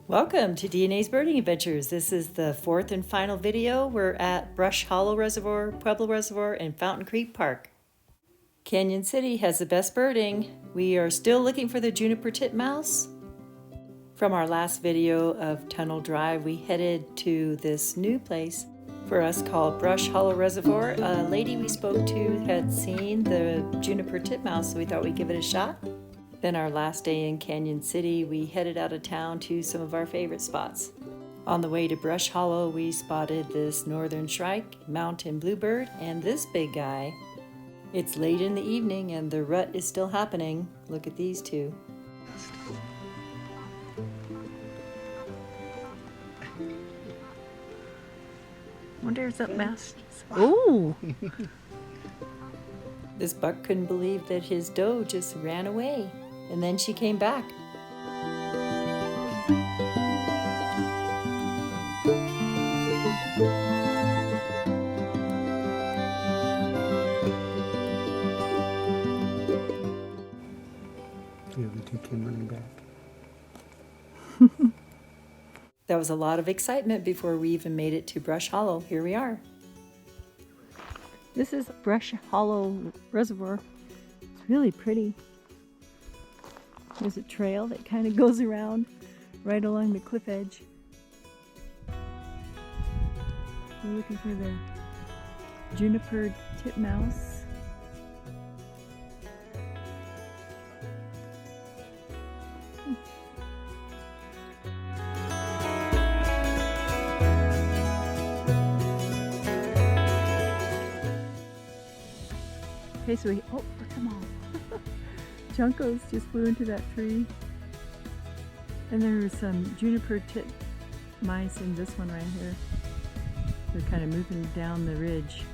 Welcome to DNA's Birding Adventures. This is the fourth and final video. We're at Brush Hollow Reservoir, Pueblo Reservoir, and Fountain Creek Park. Canon City has the best birding. We are still looking for the Juniper Titmouse. From our last video of Tunnel Drive, we headed to this new place for us called Brush Hollow Reservoir. A lady we spoke to had seen the Juniper Titmouse, so we thought we'd give it a shot. Then our last day in Canon City, we headed out of town to some of our favorite spots. On the way to Brush Hollow, we spotted this northern shrike, mountain bluebird, and this big guy. It's late in the evening and the rut is still happening. Look at these two. Wonder if that mouse. Oh! This buck couldn't believe that his doe just ran away, and then she came back. Yeah, the two came running back. That was a lot of excitement before we even made it to Brush Hollow. Here we are. This is Brush Hollow Reservoir. It's really pretty. There's a trail that kind of goes around right along the cliff edge. We're looking for the Juniper Titmouse. Okay, so oh, look at them all. Juncos just flew into that tree. And there was some Juniper Titmice in this one right here. They're kind of moving down the ridge.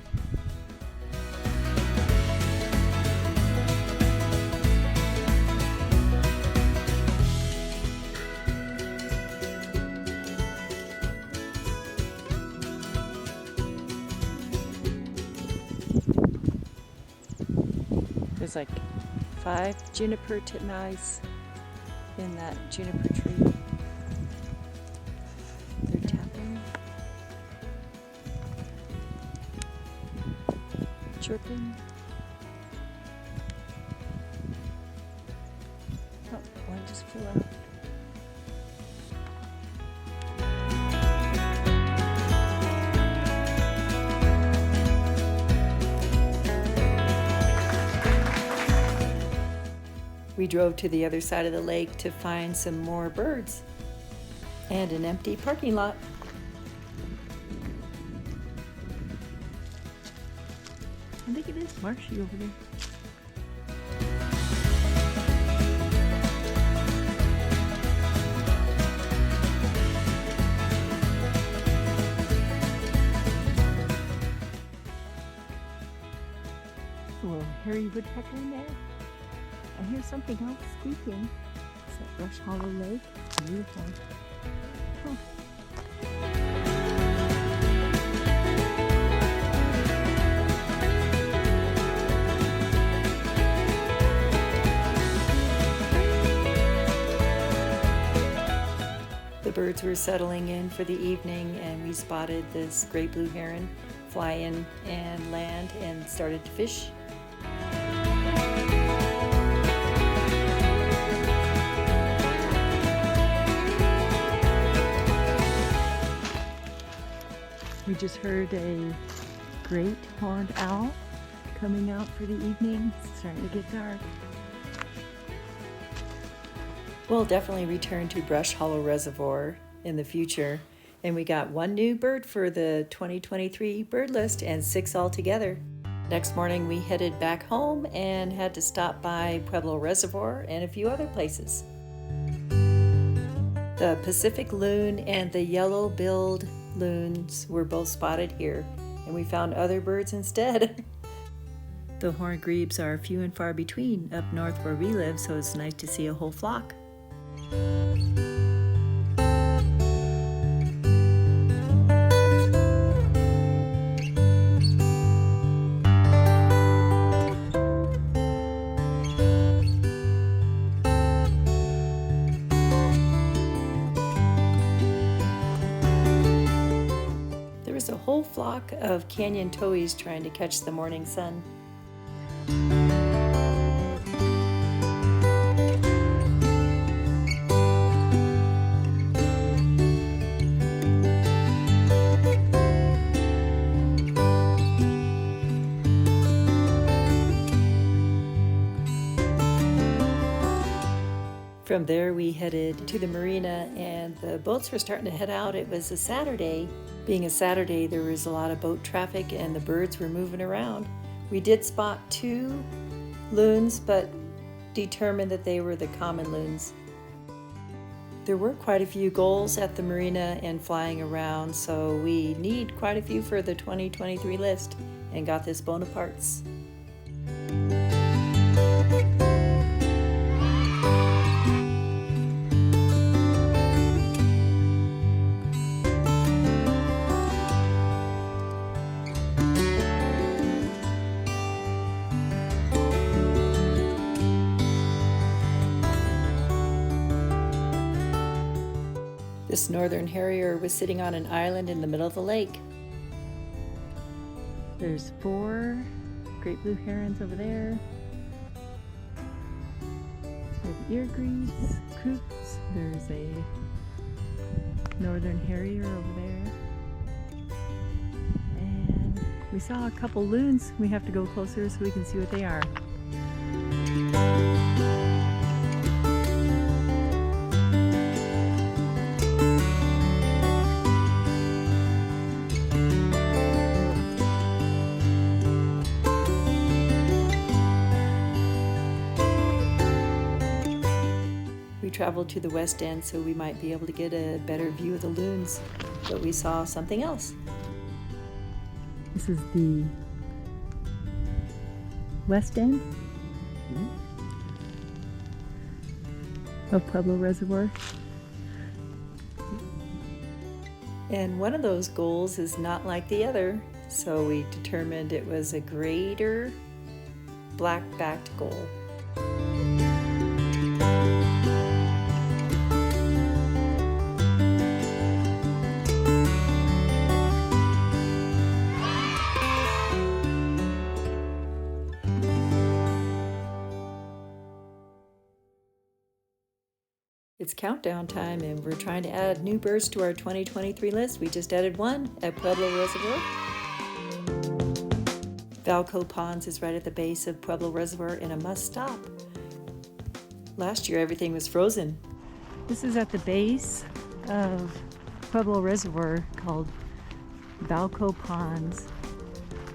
There's like 5 Juniper Titmice in that juniper tree. They're tapping, chirping. Oh, one just flew out. We drove to the other side of the lake to find some more birds and an empty parking lot. I think it is marshy over there. A little hairy woodpecker in there. I hear something else squeaking. It's that Brush Hollow Lake. It's beautiful. Oh. The birds were settling in for the evening and we spotted this great blue heron fly in and land and started to fish. We just heard a great horned owl coming out for the evening. It's starting to get dark. We'll definitely return to Brush Hollow Reservoir in the future. And we got 1 new bird for the 2023 bird list and 6 altogether. Next morning we headed back home and had to stop by Pueblo Reservoir and a few other places. The Pacific loon and the yellow-billed loons were both spotted here, and we found other birds instead. The horned grebes are few and far between up north where we live, so it's nice to see a whole flock. whole flock of canyon towhees trying to catch the morning sun. From there we headed to the marina and the boats were starting to head out. It was a Saturday. Being a Saturday, there was a lot of boat traffic and the birds were moving around. We did spot 2 loons, but determined that they were the common loons. There were quite a few gulls at the marina and flying around, so we need quite a few for the 2023 list and got this Bonaparte's. This northern harrier was sitting on an island in the middle of the lake. There's 4 great blue herons over there. There's eargreaves, coots. There's a northern harrier over there. And we saw a couple loons. We have to go closer so we can see what they are. We traveled to the west end so we might be able to get a better view of the loons, but we saw something else. This is the west end of Pueblo Reservoir. And one of those gulls is not like the other, so we determined it was a greater black-backed gull. It's countdown time and we're trying to add new birds to our 2023 list. We just added one at Pueblo Reservoir. Valco Ponds is right at the base of Pueblo Reservoir and a must stop. Last year everything was frozen. This is at the base of Pueblo Reservoir called Valco Ponds.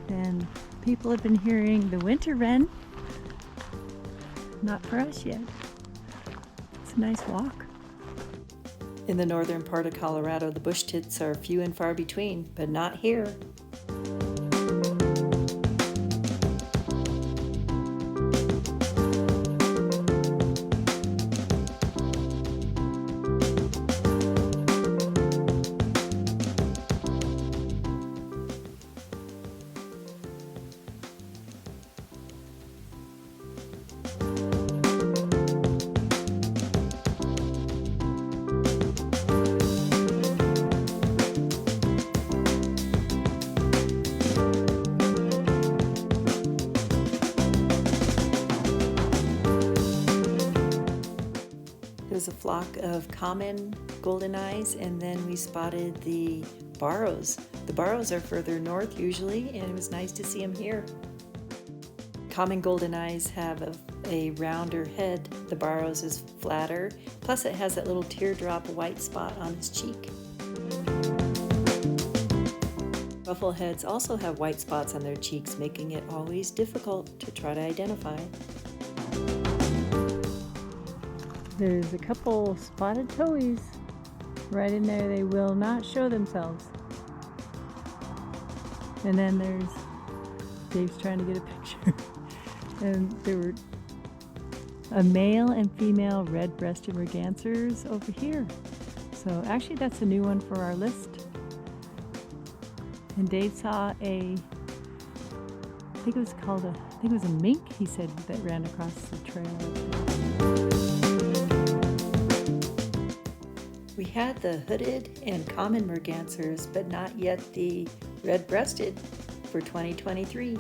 And people have been hearing the winter wren. Not for us yet. It's a nice walk. In the northern part of Colorado, the bush tits are few and far between, but not here. There's a flock of common golden eyes, and then we spotted the barrows. The barrows are further north usually, and it was nice to see them here. Common golden eyes have a rounder head. The barrows is flatter, plus it has that little teardrop white spot on its cheek. Buffleheads also have white spots on their cheeks, making it always difficult to try to identify. There's a couple spotted towhees right in there. They will not show themselves. And then there's Dave's trying to get a picture. And there were a male and female red-breasted mergansers over here. So actually that's a new one for our list. And Dave saw I think it was a mink, he said, that ran across the trail. We had the hooded and common mergansers, but not yet the red-breasted for 2023.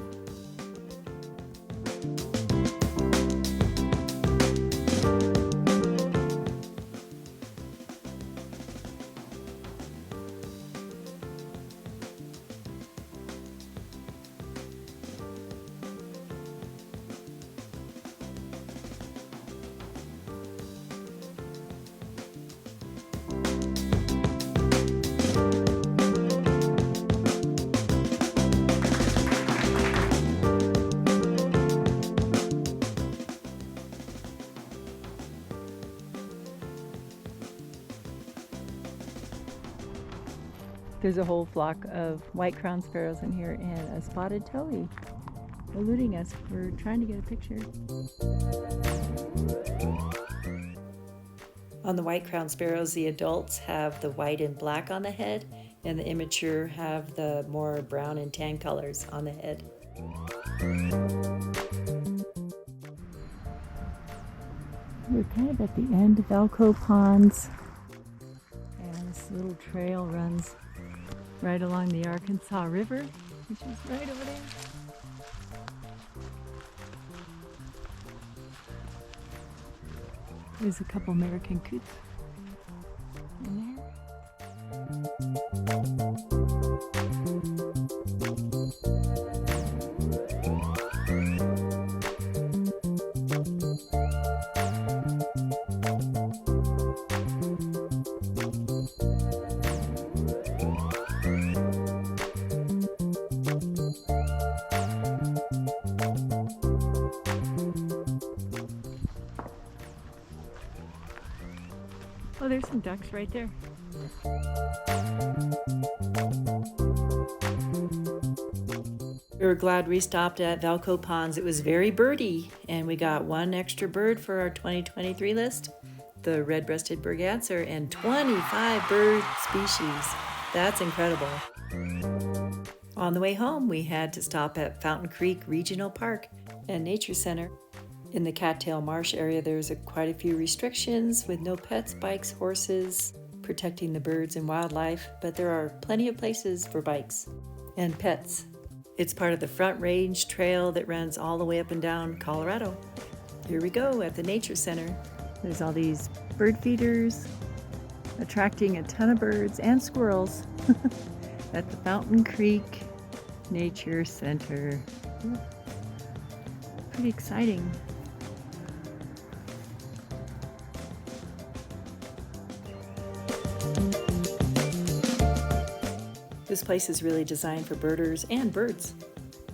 There's a whole flock of white-crowned sparrows in here and a spotted towhee eluding us. We're trying to get a picture. On the white-crowned sparrows, the adults have the white and black on the head, and the immature have the more brown and tan colors on the head. We're kind of at the end of Valco Ponds, and this little trail runs right along the Arkansas River, which is right over there. There's a couple American coots in there. Oh, there's some ducks right there. We were glad we stopped at Valco Ponds. It was very birdy, and we got one extra bird for our 2023 list, the red-breasted berganser, and 25 bird species. That's incredible. On the way home, we had to stop at Fountain Creek Regional Park and Nature Center. In the Cattail Marsh area, there's quite a few restrictions with no pets, bikes, horses, protecting the birds and wildlife, but there are plenty of places for bikes and pets. It's part of the Front Range Trail that runs all the way up and down Colorado. Here we go at the Nature Center. There's all these bird feeders attracting a ton of birds and squirrels at the Fountain Creek Nature Center. Pretty exciting. This place is really designed for birders and birds.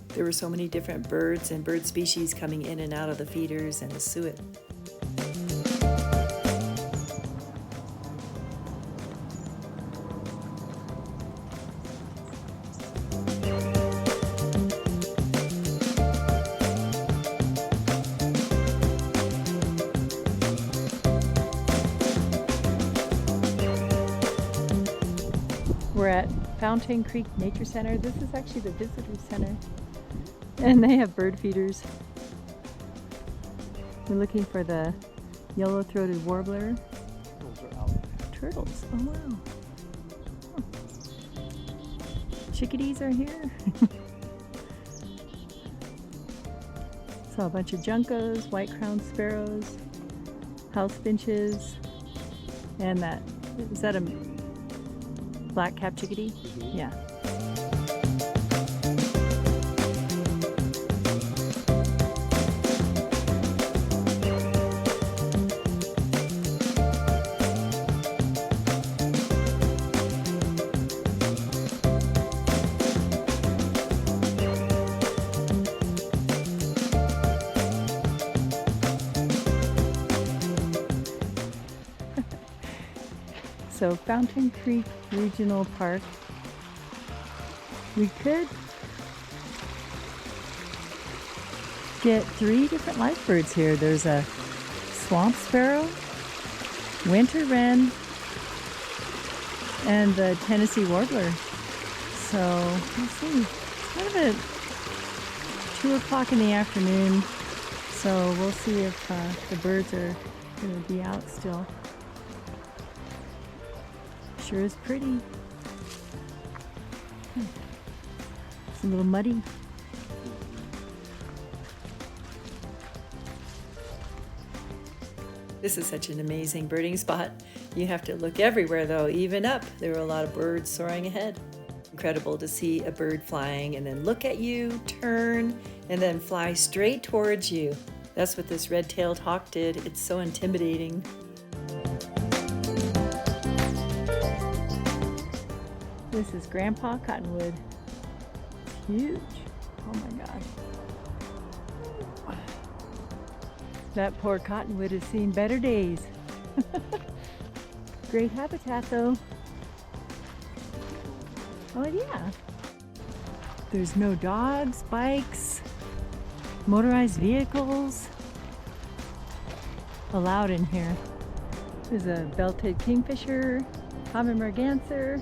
There were so many different birds and bird species coming in and out of the feeders and the suet. We're at Fountain Creek Nature Center. This is actually the visitor center, and they have bird feeders. We're looking for the yellow-throated warbler. Turtles are out. Turtles, oh wow. Oh. Chickadees are here. So a bunch of juncos, white-crowned sparrows, house finches, and is that a black-capped chickadee? Mm-hmm. Yeah. So Fountain Creek Regional Park. We could get 3 different live birds here. There's a swamp sparrow, winter wren, and the Tennessee warbler. So let's see. It's kind of at 2 o'clock in the afternoon. So we'll see if the birds are going to be out still. Sure is pretty. a little muddy. This is such an amazing birding spot. You have to look everywhere though, even up. There were a lot of birds soaring ahead. Incredible to see a bird flying and then look at you, turn, and then fly straight towards you. That's what this red-tailed hawk did. It's so intimidating. This is Grandpa Cottonwood. It's huge. Oh my gosh. That poor cottonwood has seen better days. Great habitat though. Oh yeah. There's no dogs, bikes, motorized vehicles allowed in here. There's a belted kingfisher, common merganser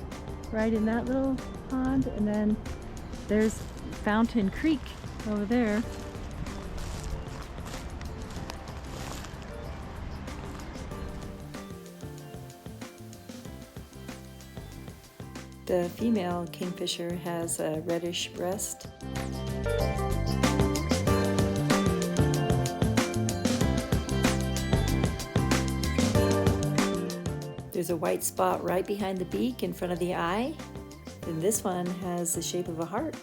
right in that little pond, and then there's Fountain Creek over there. The female kingfisher has a reddish breast. There's a white spot right behind the beak in front of the eye, and this one has the shape of a heart.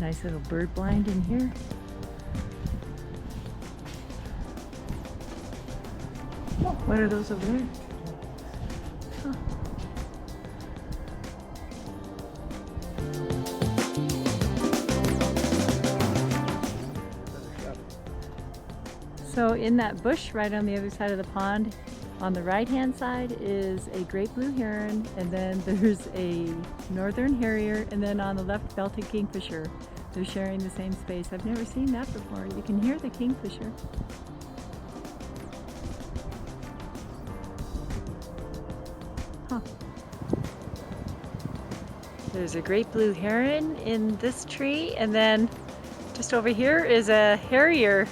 Nice little bird blind in here. What are those over there? Huh. So in that bush right on the other side of the pond, on the right hand side is a great blue heron, and then there's a northern harrier, and then on the left belted kingfisher. They're sharing the same space. I've never seen that before. You can hear the kingfisher. Huh. There's a great blue heron in this tree, and then just over here is a harrier.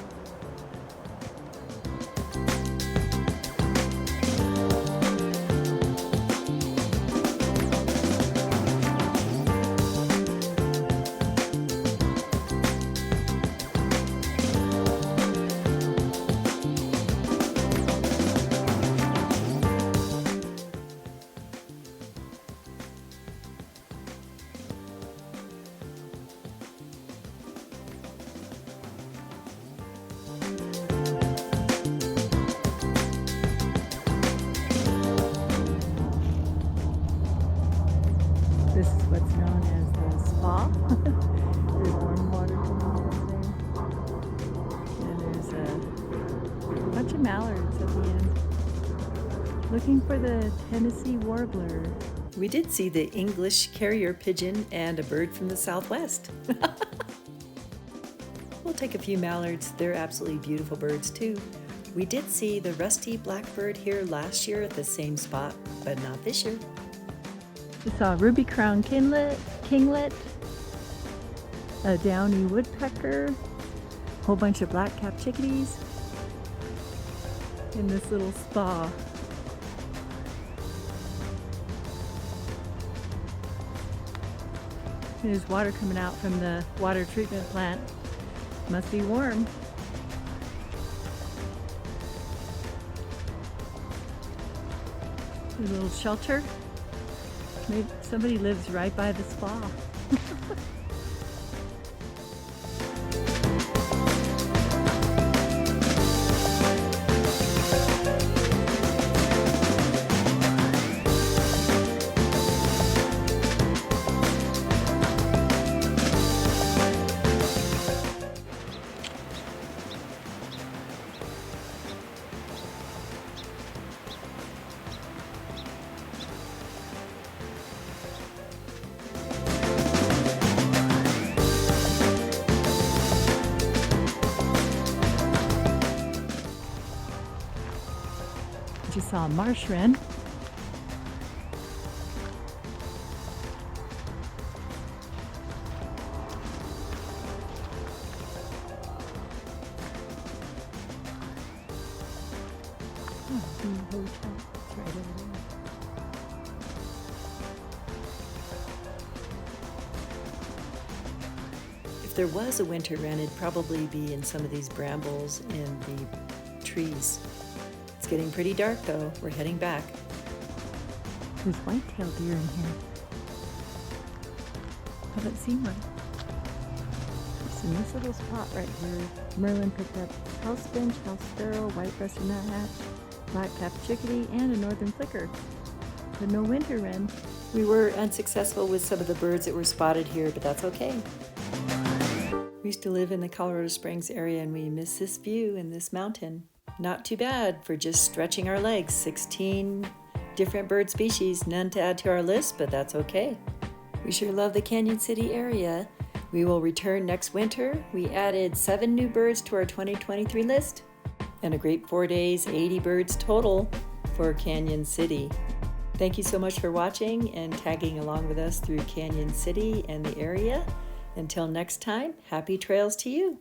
This is what's known as the spa. There's warm water coming in there. And there's a bunch of mallards at the end. Looking for the Tennessee warbler. We did see the English carrier pigeon and a bird from the southwest. We'll take a few mallards. They're absolutely beautiful birds too. We did see the rusty blackbird here last year at the same spot, but not this year. We saw a ruby-crowned kinglet, a downy woodpecker, a whole bunch of black-capped chickadees in this little spa. There's water coming out from the water treatment plant. Must be warm. A little shelter. Maybe somebody lives right by the spa. Just saw a marsh wren. Oh, the hotel. It's right over there. If there was a winter wren, it'd probably be in some of these brambles and the trees. It's getting pretty dark though. We're heading back. There's white-tailed deer in here. Haven't seen one. Just in this little spot right here, Merlin picked up house finch, house sparrow, white-breasted nuthatch, black-capped chickadee, and a northern flicker. But no winter wren. We were unsuccessful with some of the birds that were spotted here, but that's okay. We used to live in the Colorado Springs area and we miss this view in this mountain. Not too bad for just stretching our legs. 16 different bird species, none to add to our list, but that's okay. We sure love the Canon City area. We will return next winter. We added 7 new birds to our 2023 list and a great 4 days, 80 birds total for Canon City. Thank you so much for watching and tagging along with us through Canon City and the area. Until next time, happy trails to you.